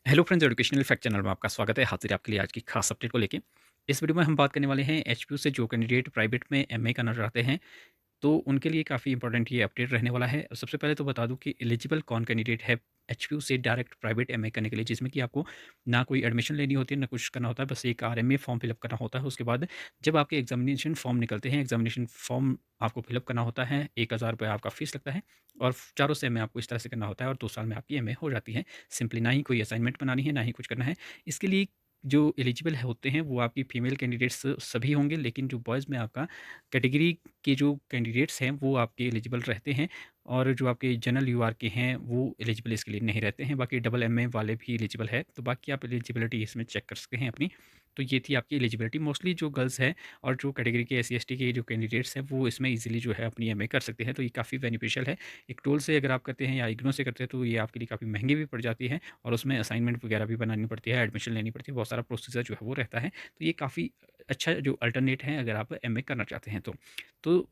Hello friends, educational fact channel में आपका स्वागत है। हाजिर है आपके लिए आज की खास अपडेट को लेके। इस वीडियो में हम बात करने वाले हैं एचपीयू से जो कैंडिडेट प्राइवेट में एमए करना चाहते हैं, तो उनके लिए काफ़ी इंपॉर्टेंट ये अपडेट रहने वाला है। सबसे पहले तो बता दूं कि एलिजिबल कौन कैंडिडेट है एचपीयू से डायरेक्ट प्राइवेट एमए करने के लिए, जिसमें कि आपको ना कोई एडमिशन लेनी होती है, ना कुछ करना होता है, बस एक आरएमए फॉर्म फिलअप करना होता है। उसके बाद जब आपके एग्जामिनेशन फॉर्म निकलते हैं, एग्जामिनेशन फॉर्म आपको फिलअप करना होता है। 1000 रुपये आपका फीस लगता है और चारों से एमए आपको इस तरह से करना होता है और 2 साल में आपकी एमए हो जाती है। सिंपली ना ही कोई असाइनमेंट बनानी है, ना ही कुछ करना है। इसके लिए जो एलिजिबल होते हैं वो आपकी फीमेल कैंडिडेट्स सभी होंगे, लेकिन जो बॉयज़ में आपका कैटेगरी के जो कैंडिडेट्स हैं वो आपके एलिजिबल रहते हैं और जो आपके जनरल यूआर के हैं वो एलिजिबल इसके लिए नहीं रहते हैं। बाकी डबल एमए वाले भी एलिजिबल है, तो बाकी आप एलिजिबिलिटी इसमें चेक कर सकते हैं अपनी। तो ये थी आपकी एलिजिबिलिटी। मोस्टली जो गर्ल्स हैं और जो कैटेगरी के एस सी के जो कैंडिडेट्स हैं वो इसमें ईजिली जो है अपनी एमए कर सकते हैं, तो ये काफ़ी बेनिफिशियल है। एक टोल से अगर आप करते हैं या इग्नो से करते हैं तो ये आपके लिए काफ़ी महंगी भी पड़ जाती है और उसमें असाइनमेंट वगैरह भी बनानी पड़ती है, एडमिशन लेनी पड़ती है, बहुत सारा प्रोसीजर जो है वो रहता है। तो ये काफ़ी अच्छा जो अल्टरनेट है अगर आप एमए करना चाहते हैं तो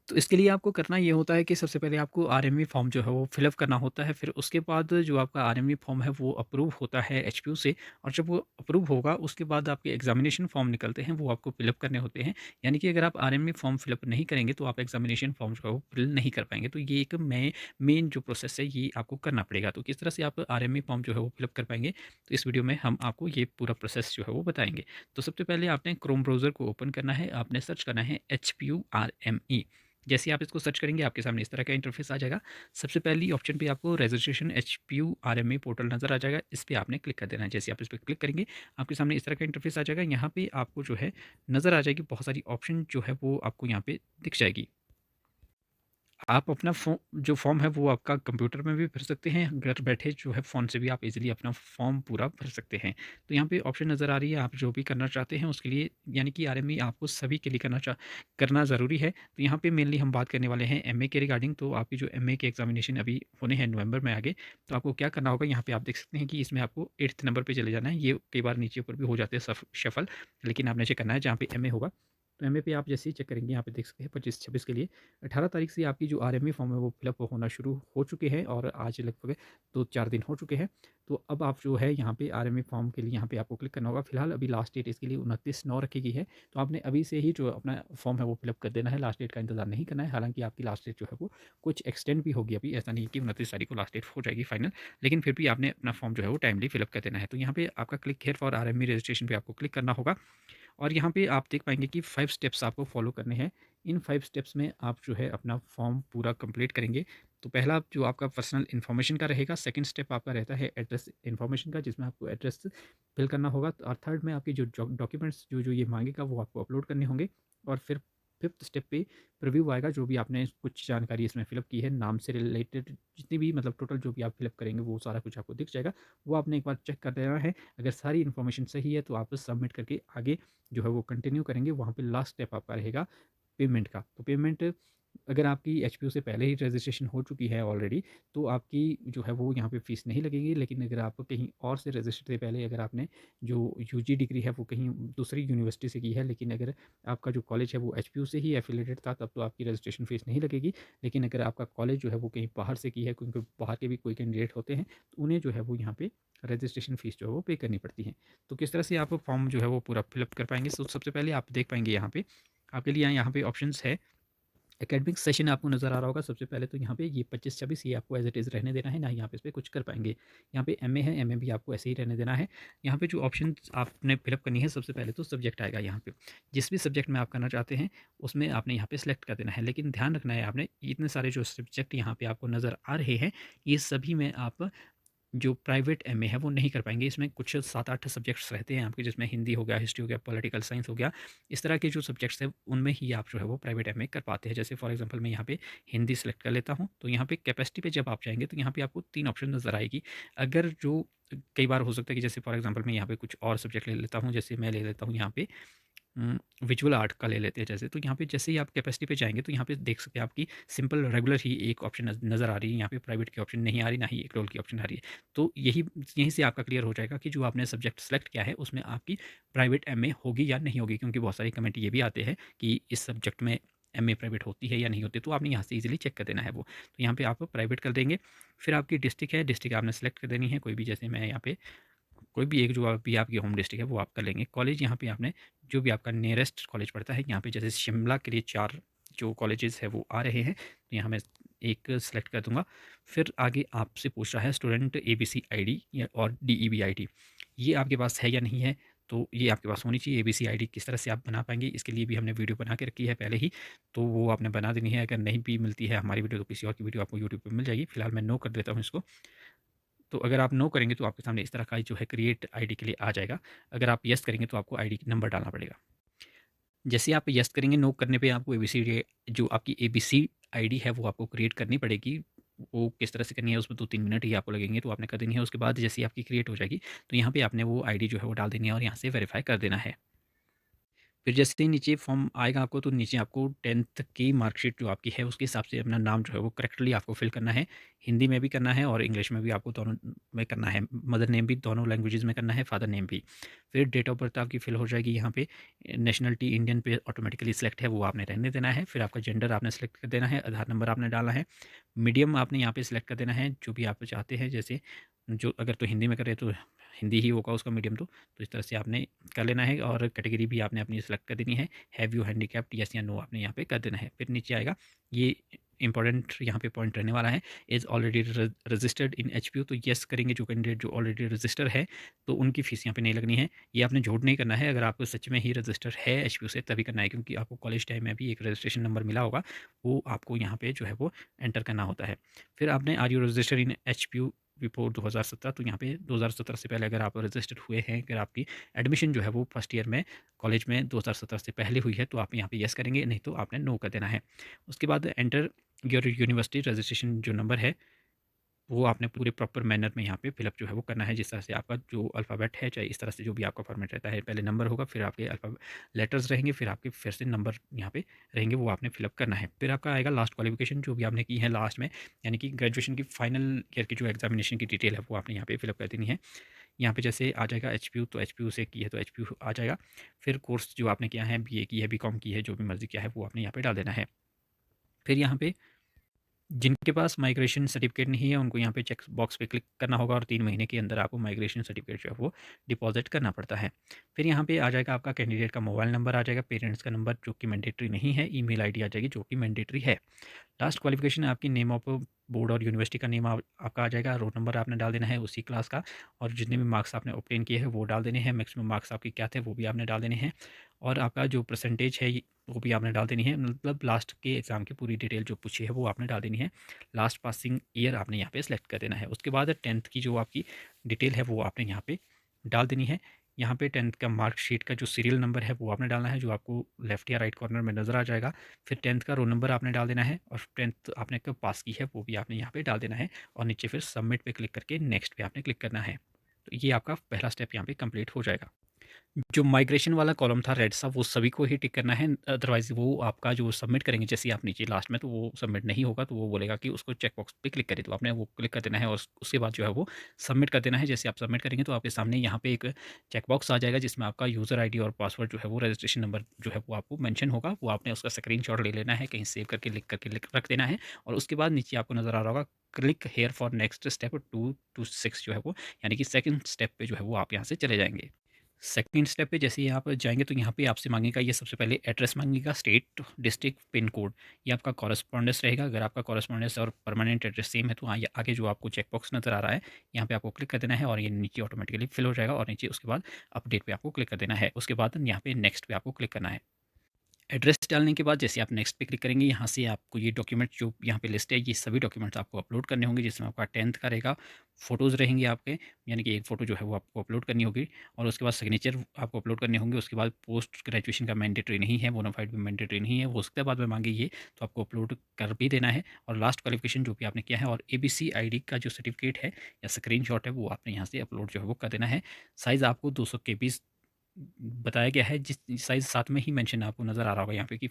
तो इसके लिए आपको करना ये होता है कि सबसे पहले आपको आरएमवी फॉर्म जो है वो फिलअप करना होता है। फिर उसके बाद जो आपका आरएमवी फॉर्म है वो अप्रूव होता है एचपीयू से, और जब वो अप्रूव होगा उसके बाद आपके एग्जामिनेशन फॉर्म निकलते हैं, वो आपको फिलअप करने होते हैं। यानी कि अगर आप आरएमवी फॉर्म फिलअप नहीं करेंगे तो आप एग्जामिनेशन फॉर्म जो है वो फिल नहीं कर पाएंगे। तो ये एक मेन जो प्रोसेस है ये आपको करना पड़ेगा। तो किस तरह से आप आरएमवी फॉर्म जो है वो फिलअप कर पाएंगे, तो इस वीडियो में हम आपको ये पूरा प्रोसेस जो है वो बताएंगे। तो सबसे पहले आपने क्रोम ब्राउज़र को ओपन करना है, आपने सर्च करना है HPURME। जैसे ही आप इसको सर्च करेंगे आपके सामने इस तरह का इंटरफेस आ जाएगा। सबसे पहली ऑप्शन पे आपको रजिस्ट्रेशन HPURME पोर्टल नज़र आ जाएगा, इस पे आपने क्लिक कर देना है। जैसे आप इस पर क्लिक करेंगे आपके सामने इस तरह का इंटरफेस आ जाएगा। यहाँ पे आपको जो है नज़र आ जाएगी बहुत सारी ऑप्शन जो है वो आपको यहाँ पे दिख जाएगी। आप अपना जो फॉर्म है वो आपका कंप्यूटर में भी भर सकते हैं, घर बैठे जो है फ़ोन से भी आप इजीली अपना फॉर्म पूरा भर सकते हैं। तो यहाँ पे ऑप्शन नज़र आ रही है, आप जो भी करना चाहते हैं उसके लिए, यानी कि आरएमई आपको सभी के लिए करना ज़रूरी है। तो यहाँ पे मेनली हम बात करने वाले हैं एमए के रिगार्डिंग। तो आपकी जो एमए के एग्जामिनेशन अभी होने हैं नवंबर में आगे, तो आपको क्या करना होगा, यहाँ पे आप देख सकते हैं कि इसमें आपको 8th नंबर पे चले जाना है। ये कई बार नीचे ऊपर भी हो जाते हैं शफल, लेकिन आपने चेक करना है जहाँ पे एमए होगा। तो एमए पे आप जैसे ही चेक करेंगे यहाँ पे देख सकते हैं 25-26 के लिए 18 तारीख से आपकी जो आरएमए फॉर्म है वो फिलअप होना शुरू हो चुके हैं और आज लगभग 2-4 दिन हो चुके हैं। तो अब आप जो है यहाँ पे आरएमए फॉर्म के लिए यहाँ पे आपको क्लिक करना होगा। फिलहाल अभी लास्ट डेट इसके लिए 29/9 रखी गई है, तो आपने अभी से ही जो अपना फॉर्म है वो फिलअप कर देना है, लास्ट डेट का इंतजार नहीं करना है। हालांकि आपकी लास्ट डेट जो है वो कुछ एक्सटेंड भी होगी, अभी ऐसा नहीं कि 29 तारीख को लास्ट डेट हो जाएगी फाइनल, लेकिन फिर भी आपने अपना फॉर्म जो है वो टाइमली फिलअप कर देना है। तो यहाँ पे आपका click here for RMA registration पे आपको क्लिक करना होगा और यहाँ पे आप देख पाएँगे कि 5 स्टेप्स आपको फॉलो करने हैं। इन 5 स्टेप्स में आप जो है अपना फॉर्म पूरा कंप्लीट करेंगे। तो पहला जो आपका पर्सनल इन्फॉर्मेशन का रहेगा, सेकंड स्टेप आपका रहता है एड्रेस इन्फॉर्मेशन का, जिसमें आपको एड्रेस फिल करना होगा और थर्ड में आपकी जो डॉक्यूमेंट्स जो ये माँगेगा वो आपको अपलोड करने होंगे। और फिर फिफ्थ स्टेप पे प्रीव्यू आएगा, जो भी आपने कुछ जानकारी इसमें फिलअप की है, नाम से रिलेटेड जितनी भी मतलब टोटल जो भी आप फिलअप करेंगे वो सारा कुछ आपको दिख जाएगा। वो आपने एक बार चेक कर लेना है। अगर सारी इन्फॉर्मेशन सही है तो आप सबमिट करके आगे जो है वो कंटिन्यू करेंगे। वहाँ पे लास्ट स्टेप आपका रहेगा पेमेंट का। तो पेमेंट अगर आपकी एचपीयू से पहले ही रजिस्ट्रेशन हो चुकी है ऑलरेडी, तो आपकी जो है वो यहाँ पे फ़ीस नहीं लगेगी। लेकिन अगर आप कहीं और से रजिस्टर से पहले अगर आपने जो यूजी डिग्री है वो कहीं दूसरी यूनिवर्सिटी से की है, लेकिन अगर आपका जो कॉलेज है वो एचपीयू से ही एफिलेटेड था, तब तो आपकी रजिस्ट्रेशन फ़ीस नहीं लगेगी। लेकिन अगर आपका कॉलेज जो है वो कहीं बाहर से की है, क्योंकि बाहर के भी कोई कैंडिडेट होते हैं, तो उन्हें जो है वो यहाँ पे रजिस्ट्रेशन फ़ीस जो है वो पे करनी पड़ती है। तो किस तरह से आप फॉर्म जो है वो पूरा फिलअप कर पाएंगे, तो सबसे पहले आप देख पाएंगे यहाँ पे आपके लिए यहाँ पे ऑप्शंस है। एकेडमिक सेशन आपको नज़र आ रहा होगा। सबसे पहले तो यहाँ पे ये 25-26 ये आपको एज इट इज़ रहने देना है, ना ही यहाँ पे इस पर कुछ कर पाएंगे। यहाँ पे एमए है, एमए भी आपको ऐसे ही रहने देना है। यहाँ पे जो ऑप्शन आपने फिलअप करनी है, सबसे पहले तो सब्जेक्ट आएगा यहाँ पे। जिस भी सब्जेक्ट में आप करना चाहते हैं उसमें आपने यहाँ पे सिलेक्ट कर देना है, लेकिन ध्यान रखना है आपने, इतने सारे जो सब्जेक्ट यहाँ पे आपको नज़र आ रहे हैं ये सभी में आप जो प्राइवेट एमए है वो नहीं कर पाएँगे। इसमें कुछ 7-8 सब्जेक्ट्स रहते हैं आपके, जिसमें हिंदी हो गया, हिस्ट्री हो गया, पॉलिटिकल साइंस हो गया। इस तरह के जो सब्जेक्ट्स हैं उनमें ही आप जो है वो प्राइवेट एमए कर पाते हैं। जैसे फॉर एग्ज़ाम्पल मैं यहाँ पे हिंदी सेलेक्ट कर लेता हूँ, तो यहाँ पे कैपेसिटी पे जब आप जाएँगे तो यहाँ पे आपको 3 ऑप्शन नज़र आएगी। अगर जो कई बार हो सकता है कि जैसे फॉर एग्ज़ाम्पल मैं यहाँ पे कुछ और सब्जेक्ट ले लेता हूँ, जैसे मैं ले लेता हूँ यहाँ पे विजुअल आर्ट का ले लेते हैं जैसे, तो यहाँ पे जैसे ही आप कैपेसिटी पे जाएँगे तो यहाँ पे देख सकते हैं आपकी सिंपल रेगुलर ही एक ऑप्शन नज़र आ रही है। यहाँ पे प्राइवेट की ऑप्शन नहीं आ रही, ना ही एक रोल की ऑप्शन आ रही है। तो यहीं से आपका क्लियर हो जाएगा कि जो आपने सब्जेक्ट सेलेक्ट किया है उसमें आपकी प्राइवेट एमए होगी या नहीं होगी, क्योंकि बहुत सारे कमेंट ये भी आते हैं कि इस सब्जेक्ट में एमए प्राइवेट होती है या नहीं होती, तो आपने यहाँ से ईज़िली चेक कर देना है वो। तो यहाँ पे आप प्राइवेट कर देंगे। फिर आपकी डिस्ट्रिक्ट है, डिस्ट्रिक्ट आपने सेलेक्ट कर देनी है कोई भी, जैसे मैं यहाँ पे कोई भी एक जो भी आपकी होम डिस्ट्रिक्ट है वो आप कर लेंगे। कॉलेज यहाँ पे आपने जो भी आपका नियरेस्ट कॉलेज पड़ता है, यहाँ पे जैसे शिमला के लिए 4 जो कॉलेजेस है वो आ रहे हैं, तो यहाँ मैं एक सेलेक्ट कर दूँगा। फिर आगे आपसे पूछ रहा है स्टूडेंट एबीसी आईडी या और डीईबी आईडी, ये आपके पास है या नहीं है? तो ये आपके पास होनी चाहिए। एबीसी आईडी किस तरह से आप बना पाएँगे, इसके लिए भी हमने वीडियो बना के रखी है पहले ही, तो वो आपने बना देनी है। अगर नहीं भी मिलती है हमारी वीडियो, तो किसी और की वीडियो आपको यूट्यूब पे मिल जाएगी। फिलहाल मैं नो कर देता हूँ इसको। तो अगर आप नो करेंगे तो आपके सामने इस तरह का जो है क्रिएट आईडी के लिए आ जाएगा। अगर आप येस करेंगे तो आपको आईडी नंबर डालना पड़ेगा। जैसे आप येस करेंगे, नो करने पे आपको एबीसी जो आपकी एबीसी आईडी है वो आपको क्रिएट करनी पड़ेगी। वो किस तरह से करनी है, उसमें 2-3 मिनट ही आपको लगेंगे, तो आपने कर देनी है। उसके बाद जैसे ही आपकी क्रिएट हो जाएगी, तो यहाँ पे आपने वो आईडी जो है वो डाल देनी है और यहाँ से वेरीफाई कर देना है। फिर जैसे ही नीचे फॉर्म आएगा आपको, तो नीचे आपको 10th की मार्कशीट जो आपकी है उसके हिसाब से अपना नाम जो है वो करेक्टली आपको फिल करना है। हिंदी में भी करना है और इंग्लिश में भी आपको दोनों में करना है। मदर नेम भी दोनों लैंग्वेजेज़ में करना है, फादर नेम भी। फिर डेट ऑफ बर्थ आपकी फिल हो जाएगी यहाँ पे। नेशनलिटी इंडियन पे ऑटोमेटिकली सिलेक्ट है, वो आपने रहने देना है। फिर आपका जेंडर आपने सेलेक्ट कर देना है, आधार नंबर आपने डालना है। मीडियम आपने यहाँ पे सिलेक्ट कर देना है, जो भी आप चाहते हैं। जैसे जो अगर तो हिंदी में करें तो हिंदी ही होगा उसका मीडियम, तो इस तरह से आपने कर लेना है। और कैटेगरी भी आपने अपनी सेलेक्ट कर देनी है। हैव यू हैंडीकैप्ड, यस या नो आपने यहाँ पे कर देना है। फिर नीचे आएगा, ये इंपॉर्टेंट यहाँ पे पॉइंट रहने वाला है, is already registered in HPU. तो येस करेंगे जो कैंडिडेट जो ऑलरेडी रजिस्टर है, तो उनकी फ़ीस यहाँ पे नहीं लगनी है। ये आपने झूठ नहीं करना है, अगर आपको सच में ही रजिस्टर है एचपीयू से तभी करना है, क्योंकि आपको कॉलेज टाइम में भी एक रजिस्ट्रेशन नंबर मिला होगा, वो आपको यहाँ पे जो है वो एंटर करना होता है। फिर आपने are you register in HPU before 2017, तो यहाँ पे 2017 से पहले अगर आप रजिस्टर्ड हुए हैं, अगर आपकी एडमिशन जो है वो फर्स्ट ईयर में कॉलेज में 2017 से पहले हुई है, तो आप यहाँ पे येस करेंगे, नहीं तो आपने नो कर देना है। उसके बाद एंटर योर यूनिवर्सिटी रजिस्ट्रेशन जो नंबर है, वो आपने पूरे प्रॉपर मैनर में यहाँ पे फिलअप जो है वो करना है, जिस तरह से आपका जो अल्फ़ाबेट है, चाहे इस तरह से जो भी आपका फॉर्मेट रहता है, पहले नंबर होगा, फिर आपके लेटर्स रहेंगे, फिर आपके फिर से नंबर यहाँ पे रहेंगे, वो आपने फिलअप करना है। फिर आपका आएगा लास्ट क्वालिफिकेशन जो भी आपने की है लास्ट में, यानी कि ग्रेजुएशन की फाइनल ईयर की जो एग्जामिनेशन की डिटेल है वो आपने यहाँ पे फिलअप कर देनी है। यहाँ पे जैसे आ जाएगा एचपीयू, तो एचपीयू से की है तो एचपीयू आ जाएगा। फिर कोर्स जो आपने किया है, बीए की है, बीकॉम की है, जो भी मर्जी किया है वो आपने यहाँ पे डाल देना है। फिर यहाँ पे जिनके पास माइग्रेशन सर्टिफिकेट नहीं है, उनको यहाँ पे चेक बॉक्स पे क्लिक करना होगा और 3 महीने के अंदर आपको माइग्रेशन सर्टिफिकेट जो है वो डिपॉजिट करना पड़ता है। फिर यहाँ पे आ जाएगा आपका कैंडिडेट का मोबाइल नंबर आ जाएगा, पेरेंट्स का नंबर जो कि मैंडेटरी नहीं है, ईमेल आईडी आ जाएगी जो कि मैंडेटरी है। लास्ट क्वालिफिकेशन आपकी नेम ऑफ बोर्ड और यूनिवर्सिटी का नेम आपका आ जाएगा, रोल नंबर आपने डाल देना है उसी क्लास का, और जितने भी मार्क्स आपने ऑब्टेन किए हैं वो डाल देने हैं। मैक्सिमम मार्क्स आपके क्या थे वो भी आपने डाल देने हैं, और आपका जो परसेंटेज है वो भी आपने डाल देनी है। मतलब लास्ट के एग्ज़ाम की पूरी डिटेल जो पूछी है वो आपने डाल देनी है। लास्ट पासिंग ईयर आपने यहाँ पे सेलेक्ट कर देना है। उसके बाद 10th की जो आपकी डिटेल है वो आपने यहाँ पे डाल देनी है। यहाँ पे 10th का मार्कशीट का जो सीरियल नंबर है वो आपने डालना है, जो आपको लेफ्ट या राइट कॉर्नर में नज़र आ जाएगा। फिर 10th का रोल नंबर आपने डाल देना है, और 10th आपने कब पास की है वो भी आपने यहाँ पे डाल देना है, और नीचे फिर सबमिट पे क्लिक करके नेक्स्ट पे आपने क्लिक करना है। तो ये आपका पहला स्टेप यहाँ पे कंप्लीट हो जाएगा। जो माइग्रेशन वाला कॉलम था रेड सा, वो सभी को ही टिक करना है, अदरवाइज़ वो आपका जो सबमिट करेंगे जैसे ही आप नीचे लास्ट में, तो वो सबमिट नहीं होगा, तो वो बोलेगा कि उसको चेक बॉक्स पे क्लिक करें, तो आपने वो क्लिक कर देना है और उसके बाद जो है वो सबमिट कर देना है। जैसे आप सबमिट करेंगे तो आपके सामने यहाँ पे एक चेक बॉक्स आ जाएगा, जिसमें आपका यूज़र आईडी और पासवर्ड जो है वो रजिस्ट्रेशन नंबर जो है वो आपको मेंशन होगा, वो आपने उसका स्क्रीनशॉट ले लेना है, कहीं सेव करके लिख करके रख देना है। और उसके बाद नीचे आपको नज़र आ रहा होगा click here for next step 2 to 6 जो है वो, यानी कि सेकंड स्टेप पे जो है वो आप यहाँ से चले जाएँगे। सेकंड स्टेप पे जैसे ही आप जाएँगे, तो यहाँ पे आपसे माँगेगा, ये सबसे पहले एड्रेस माँगेगा, स्टेट, डिस्ट्रिक्ट, पिन कोड। ये आपका कॉरेस्पॉन्डेंस रहेगा। अगर आपका कॉरेस्पॉन्डेंस और परमानेंट एड्रेस सेम है, तो आगे जो आपको चेक बॉक्स नज़र आ रहा है, यहाँ पे आपको क्लिक कर देना है और ये नीचे ऑटोमेटिकली फिल हो जाएगा, और नीचे उसके बाद अपडेट पे आपको क्लिक कर देना है। उसके बाद यहाँ पे नेक्स्ट पे आपको क्लिक करना है। एड्रेस डालने के बाद जैसे आप नेक्स्ट पे क्लिक करेंगे, यहाँ से आपको ये डॉक्यूमेंट जो यहाँ पे लिस्ट है, ये सभी डॉक्यूमेंट्स आपको अपलोड करने होंगे, जिसमें आपका 10th का रहेगा, फ़ोटोज़ रहेंगे आपके, यानी कि एक फ़ोटो जो है वो आपको अपलोड करनी होगी, और उसके बाद सिग्नेचर आपको अपलोड करने होंगे। उसके बाद पोस्ट ग्रेजुएशन का मैंडेटरी नहीं है, बोनाफाइड भी मैंडेटरी नहीं है, वो उसके बाद में मांगे ये, तो आपको अपलोड कर भी देना है। और लास्ट क्वालिफिकेशन जो भी आपने किया है, और एबीसी आईडी का जो सर्टिफिकेट है या स्क्रीनशॉट है, वो आपने यहाँ से अपलोड जो है वो कर देना है। साइज़ आपको 200 केबी बताया गया है, जिस साइज़ साथ में ही मेंशन आपको नज़र आ रहा होगा यहाँ पे कि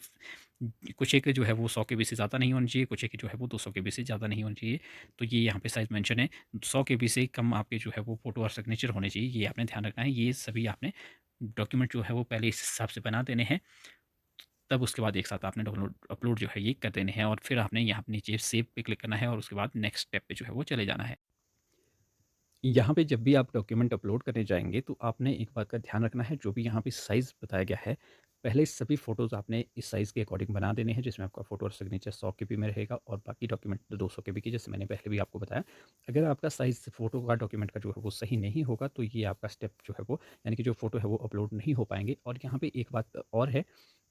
कुछ एक जो है वो 100 केबी से ज़्यादा नहीं होनी चाहिए, कुछ एक जो है वो 200 केबी से ज़्यादा नहीं होनी चाहिए। तो ये यहाँ पे साइज़ मेंशन है। 100 केबी से कम आपके जो है वो फ़ोटो और सिग्नेचर होने चाहिए, ये आपने ध्यान रखना है। ये सभी आपने डॉक्यूमेंट जो है वो पहले इस हिसाब से बना देने हैं। तब उसके बाद एक साथ आपने डाउनलोड अपलोड जो है ये कर देने हैं और फिर आपने यहाँ पे नीचे सेव पे क्लिक करना है और उसके बाद नेक्स्ट स्टेप पे जो है वो चले जाना है। यहाँ पे जब भी आप डॉक्यूमेंट अपलोड करने जाएँगे तो आपने एक बात का ध्यान रखना है, जो भी यहाँ पे साइज़ बताया गया है, पहले सभी फ़ोटोज़ आपने इस साइज़ के अकॉर्डिंग बना देने हैं, जिसमें आपका फ़ोटो और सिग्नेचर 100 केबी में रहेगा और बाकी डॉक्यूमेंट 200 केबी की, जैसे मैंने पहले भी आपको बताया। अगर आपका साइज़ फ़ोटो का डॉक्यूमेंट का जो है वो सही नहीं होगा, तो ये आपका स्टेप जो है वो, यानी कि जो फ़ोटो है वो अपलोड नहीं हो पाएँगे। और यहाँ पे एक बात और है,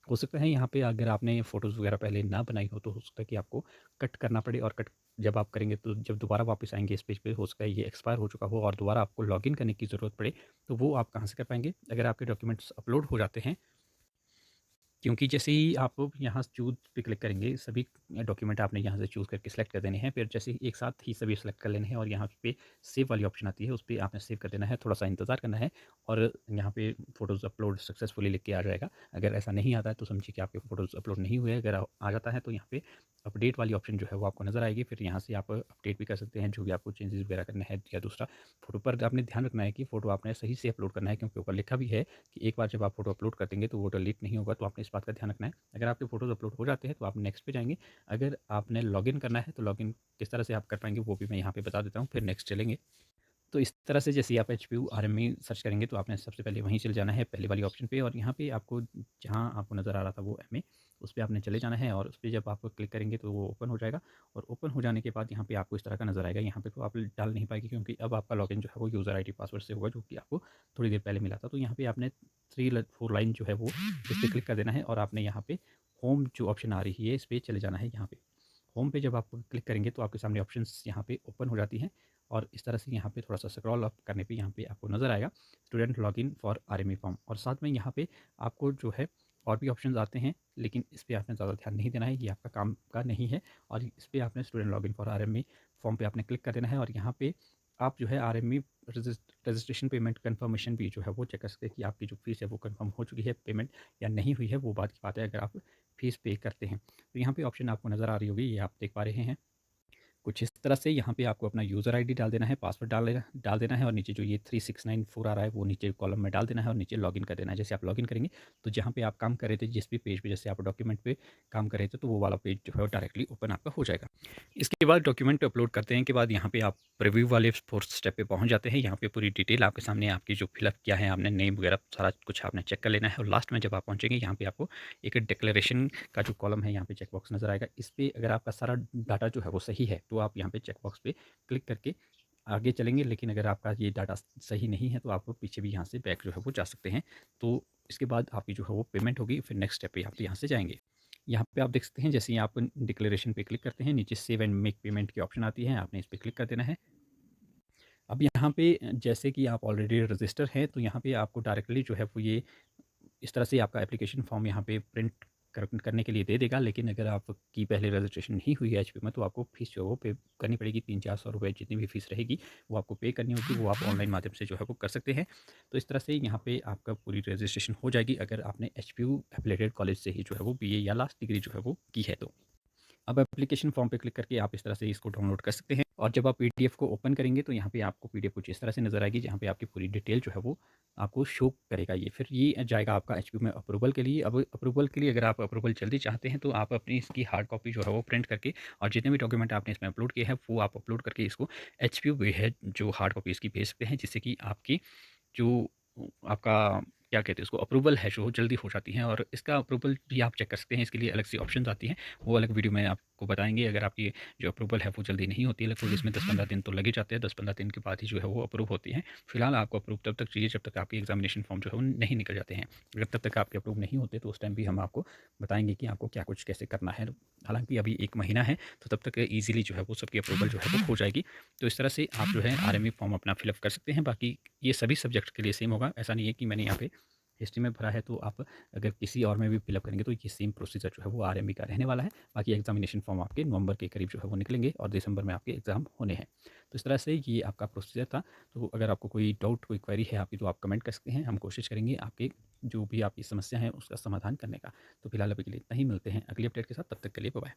हो सकता है यहाँ पे अगर आपने फ़ोटोज़ वगैरह पहले ना बनाई हो, तो हो सकता है कि आपको कट करना पड़े, और कट जब आप करेंगे तो जब दोबारा वापस आएँगे इस पेज पे, हो सकता है ये एक्सपायर हो चुका हो और दोबारा आपको लॉगिन करने की ज़रूरत पड़े, तो वो आप कहाँ से कर पाएँगे? अगर आपके डॉक्यूमेंट्स अपलोड हो जाते हैं, क्योंकि जैसे ही आप यहाँ चूज़ पे क्लिक करेंगे, सभी डॉक्यूमेंट आपने यहाँ से चूज़ करके सेलेक्ट कर देने हैं। फिर जैसे ही एक साथ ही सभी सेलेक्ट कर लेने हैं और यहाँ पे सेव वाली ऑप्शन आती है, उस पे आपने सेव कर देना है, थोड़ा-सा इंतज़ार करना है और यहाँ पे फ़ोटोज़ अपलोड सक्सेसफुली लिख के आ जाएगा। अगर ऐसा नहीं आता है तो समझिए कि आपके फ़ोटोज़ अपलोड नहीं हुए। अगर आ जाता है तो यहाँ पे अपडेट वाली ऑप्शन जो है वो आपको नज़र आएगी। फिर यहाँ से आप अपडेट भी कर सकते हैं, जो भी आपको चेंजेज़ वगैरह करने हैं। या दूसरा, फ़ोटो पर आपने ध्यान रखना है कि फ़ोटो आपने सही से अपलोड करना है, क्योंकि ऊपर लिखा भी है कि एक बार जब आप फ़ोटो अपलोड कर देंगे तो वो डिलीट नहीं होगा, तो आपने इस बात का ध्यान रखना है। अगर आपके फ़ोटोज़ अपलोड हो जाते हैं तो आप नेक्स्ट पे जाएँगे। अगर आपने लॉगिन करना है तो लॉगिन किस तरह से आप कर पाएँगे वो भी मैं यहाँ पे बता देता हूँ, फिर नेक्स्ट चलेंगे। तो इस तरह से जैसे ही आप एचपीयू आरएमए सर्च करेंगे तो आपने सबसे पहले वहीं चले जाना है, पहले वाली ऑप्शन पे, और यहाँ पे आपको जहाँ आपको नज़र आ रहा था वो एमए, उस पे आपने चले जाना है और उस पे जब आप क्लिक करेंगे तो वो ओपन हो जाएगा। और ओपन हो जाने के बाद यहाँ पे आपको इस तरह का नज़र आएगा। यहाँ पे तो आप डाल नहीं पाएंगे, क्योंकि अब आपका लॉगिन जो है वो यूज़र आईडी पासवर्ड से होगा, जो कि आपको थोड़ी देर पहले मिला था। तो यहाँ पे आपने 4 लाइन जो है वो इस पर क्लिक कर देना है और आपने यहाँ पे होम जो ऑप्शन आ रही है इस पर चले जाना है। यहाँ पे होम पे जब आप क्लिक करेंगे तो आपके सामने ऑप्शंस यहाँ पे ओपन हो जाती हैं, और इस तरह से यहाँ पे थोड़ा-सा स्क्रॉल अप करने पे यहाँ पे आपको नज़र आएगा student login for RMA form, और साथ में यहाँ पे आपको जो है और भी ऑप्शंस आते हैं, लेकिन इस पे आपने ज़्यादा ध्यान नहीं देना है, ये आपका काम का नहीं है। और इस पे आपने student login for RMA form पे आपने क्लिक कर देना है और यहाँ पे आप जो है आरएमए रजिस्ट्रेशन पेमेंट कन्फर्मेशन भी जो है वो चेक कर सकते हैं कि आपकी जो फ़ीस है वो कन्फर्म हो चुकी है, पेमेंट या नहीं हुई है, वो बात की बात है अगर आप फ़ीस पे करते हैं। तो यहाँ पे ऑप्शन आपको नज़र आ रही होगी, ये आप देख पा रहे हैं। कुछ इस तरह से यहाँ पे आपको अपना यूज़र आईडी डाल देना है, पासवर्ड डाल देना है, और नीचे जो ये 3694 आ रहा है वो नीचे कॉलम में डाल देना है और नीचे लॉगिन कर देना है। जैसे आप लॉगिन करेंगे तो जहाँ पे आप काम कर रहे थे, जिस भी पेज पे जैसे आप डॉक्यूमेंट पे काम कर रहे थे, तो वो वाला पेज जो है वो डायरेक्टली ओपन आपका हो जाएगा। इसके बाद डॉक्यूमेंट अपलोड करते हैं के बाद यहाँ पे आप प्रीव्यू वाले फोर्थ स्टेप पे पहुँच जाते हैं। यहाँ पे पूरी डिटेल आपके सामने, आपकी जो फिलअप किया है आपने, नेम वगैरह सारा कुछ आपने चेक कर लेना है। और लास्ट में जब आप पहुँचेंगे यहाँ पे आपको एक डिक्लेरेशन का जो कॉलम है, यहाँ पे चेकबॉक्स नज़र आएगा। इस पे अगर आपका सारा डाटा जो है वो सही है तो आप यहाँ पे चेकबॉक्स पे क्लिक करके आगे चलेंगे, लेकिन अगर आपका ये डाटा सही नहीं है तो आप पीछे भी यहाँ से बैक जो है वो जा सकते हैं। तो इसके बाद आपकी जो है वो पेमेंट होगी, फिर नेक्स्ट स्टेप पे आप यहाँ से जाएँगे। यहाँ पे आप देख सकते हैं, जैसे ही आप डिक्लेरेशन पे क्लिक करते हैं, नीचे सेव एंड मेक पेमेंट की ऑप्शन आती है, आपने इस पे क्लिक कर देना है। अब यहाँ पे जैसे कि आप ऑलरेडी रजिस्टर हैं, तो यहाँ पे आपको डायरेक्टली जो है वो ये इस तरह से आपका एप्लीकेशन फॉर्म यहाँ पे प्रिंट करने के लिए दे देगा। लेकिन अगर आपकी पहले रजिस्ट्रेशन नहीं हुई है एचपी में, तो आपको फ़ीस जो है वो पे करनी पड़ेगी। 300-400 रुपए जितनी भी फ़ीस रहेगी वो आपको पे करनी होगी, वो आप ऑनलाइन माध्यम से जो है वो कर सकते हैं। तो इस तरह से यहाँ पे आपका पूरी रजिस्ट्रेशन हो जाएगी, अगर आपने एचपीयू एफिलिएटेड कॉलेज से ही जो है वो बीए या लास्ट डिग्री जो है वो की है तो। अब एप्लीकेशन फॉर्म पे क्लिक करके आप इस तरह से इसको डाउनलोड कर सकते हैं, और जब आप पीडीएफ को ओपन करेंगे तो यहाँ पे आपको पीडीएफ कुछ इस तरह से नज़र आएगी, जहाँ पे आपकी पूरी डिटेल जो है वो आपको शो करेगा। ये फिर ये जाएगा आपका एचपी में अप्रूवल के लिए। अब अप्रूवल के लिए अगर आप अप्रूवल जल्दी चाहते हैं तो आप अपनी इसकी हार्ड कॉपी जो है वो प्रिंट करके, और जितने भी डॉक्यूमेंट आपने इसमें अपलोड किए हैं वो आप अपलोड करके इसको एचपी पे है जो हार्ड कॉपी इसकी भेज सकते हैं, जिससे कि आपकी जो आपका क्या कहते हैं उसको अप्रूवल है जो जल्दी हो जाती हैं। और इसका अप्रूवल भी आप चेक कर सकते हैं, इसके लिए अलग से ऑप्शंस आती हैं, वो अलग वीडियो में आपको बताएंगे। अगर आपकी जो अप्रूवल है वो जल्दी नहीं होती है, लगभग इसमें 10-15 दिन तो लगे जाते हैं, 10-15 दिन के बाद ही जो है वो अप्रूव होती हैं। फिलहाल आपको अप्रूव तब तक चाहिए जब तक आपके एग्जामिनेशन फॉर्म जो है वो नहीं निकल जाते हैं। अगर तब तक आपके अप्रूव नहीं होते तो उस टाइम भी हम आपको बताएंगे कि आपको क्या कुछ कैसे करना है। हालांकि अभी 1 महीना है, तो तब तक ईजिली जो है वो सबकी अप्रूवल जो है वो हो जाएगी। तो इस तरह से आप जो है आरएमए फॉर्म अपना फिलअप कर सकते हैं। बाकी ये सभी सब्जेक्ट के लिए सेम होगा, ऐसा नहीं है कि मैंने यहाँ पे हिस्ट्री में भरा है तो आप अगर किसी और में भी फिलअप करेंगे तो ये सेम प्रोसीजर जो है वो आरएमए का रहने वाला है। बाकी एग्जामिनेशन फॉर्म आपके नवंबर के करीब जो है वो निकलेंगे और दिसंबर में आपके एग्ज़ाम होने हैं। तो इस तरह से ये आपका प्रोसीजर था। तो अगर आपको कोई डाउट, कोई क्वेरी है आपकी, तो आप कमेंट कर सकते हैं, हम कोशिश करेंगे आपके जो भी आपकी समस्या है उसका समाधान करने का। तो फिलहाल अभी के लिए इतना ही, मिलते हैं अगली अपडेट के साथ, तब तक के लिए बाय बाय।